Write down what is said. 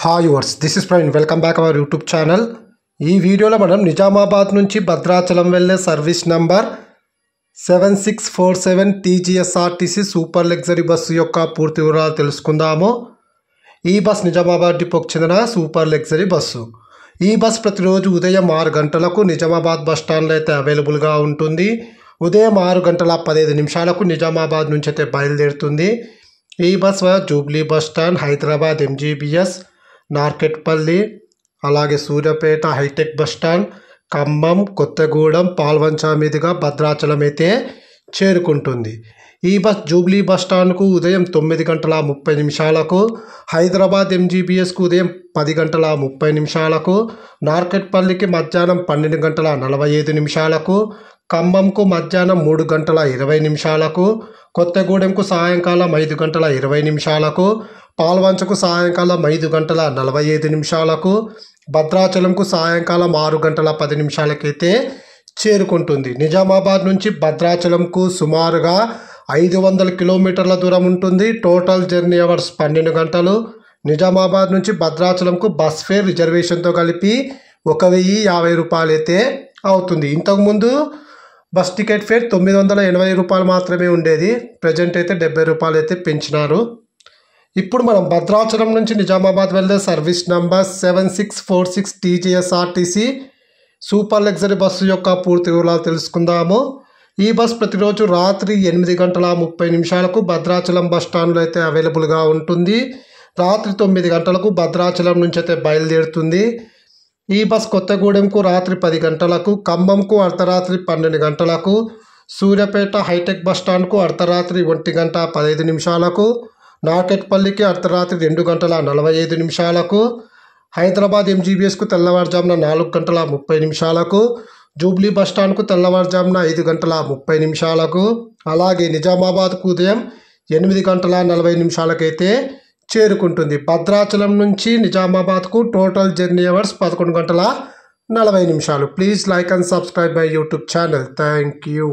Hi viewers this is Praveen welcome back our YouTube channel. ఈ వీడియోలో మనం నిజామాబాద్ నుంచి భద్రాచలం వెళ్ళే service number 7647 TGSRTC super luxury bus యొక్క పూర్తి వివరాలు తెలుసుకుందాము. ఈ బస్ నిజామాబాద్ డిపోకి చెందిన సూపర్ లగ్జరీ బస్సు. ఈ బస్ ప్రతిరోజు ఉదయం 6 గంటలకు నిజామాబాద్ బస్ స్టాండ్లో అయితే అవైలబుల్గా ఉంటుంది. ఉదయం 6 గంటల 15 నిమిషాలకు నిజామాబాద్ నుంచి అయితే బయలుదేరుతుంది. ఈ bus Jubilee bus stand, Hyderabad MGBS, Narketpally, అలాగే Suryapet hitech bus stand, Khammam, Kothagudem, Palvancha మీదుగా భద్రాచలం అయితే చేరుకుంటుంది. ఈ బస్ జూబ్లీ బస్ స్టాండ్కు ఉదయం 9 గంటల 30 నిమిషాలకు, హైదరాబాద్ ఎంజీబీఎస్కు ఉదయం 10 గంటల 30 నిమిషాలకు, నార్కెట్పల్లికి మధ్యాహ్నం 12 గంటల 45 నిమిషాలకు, ఖమ్మంకు మధ్యాహ్నం 3 గంటల 20 నిమిషాలకు, కొత్తగూడెంకు సాయంకాలం 5 గంటల 20 నిమిషాలకు, పాల్వంచకు సాయంకాలం 5 గంటల 45 నిమిషాలకు, భద్రాచలంకు సాయంకాలం 6 గంటల 10 నిమిషాలకైతే చేరుకుంటుంది. నిజామాబాద్ నుంచి భద్రాచలంకు సుమారుగా 500 కిలోమీటర్ల దూరం ఉంటుంది. టోటల్ జర్నీ అవర్స్ 12 గంటలు. నిజామాబాద్ నుంచి భద్రాచలంకు బస్ ఫేర్ రిజర్వేషన్తో కలిపి 1050 రూపాయలు అయితే అవుతుంది. ఇంతకుముందు బస్ టికెట్ ఫేర్ 980 రూపాయలు మాత్రమే ఉండేది. ప్రజెంట్ అయితే 70 రూపాయలు అయితే పెంచినారు. ఇప్పుడు మనం భద్రాచలం నుంచి నిజామాబాద్ వెళ్ళే service number 7646 TGSRTC super luxury bus యొక్క పూర్తి వివరాలు తెలుసుకుందాము. ఈ బస్ ప్రతిరోజు రాత్రి 8 గంటల 30 నిమిషాలకు భద్రాచలం బస్ స్టాండ్లో అయితే అవైలబుల్గా ఉంటుంది. రాత్రి 9 గంటలకు భద్రాచలం నుంచి అయితే బయలుదేరుతుంది. ఈ బస్ కొత్తగూడెంకు రాత్రి 10 గంటలకు, ఖమ్మంకు అర్ధరాత్రి 12 గంటలకు, సూర్యాపేట హైటెక్ బస్ స్టాండ్కు అర్ధరాత్రి 1 గంట 15 నిమిషాలకు, నార్కెట్పల్లికి అర్ధరాత్రి 2 గంటల 45 నిమిషాలకు, హైదరాబాద్ ఎంజీబీఎస్కు తెల్లవారుజామున 4 గంటల 30 నిమిషాలకు, జూబ్లీ బస్ స్టాండ్కు తెల్లవారుజామున 5 గంటల 30 నిమిషాలకు, అలాగే నిజామాబాద్కు ఉదయం 8 గంటల 40 నిమిషాలకైతే చేరుకుంటుంది. భద్రాచలం నుంచి నిజామాబాద్కు టోటల్ జర్నీ అవర్స్ 11 గంటల 40 నిమిషాలు. Please like and subscribe my YouTube channel. Thank you.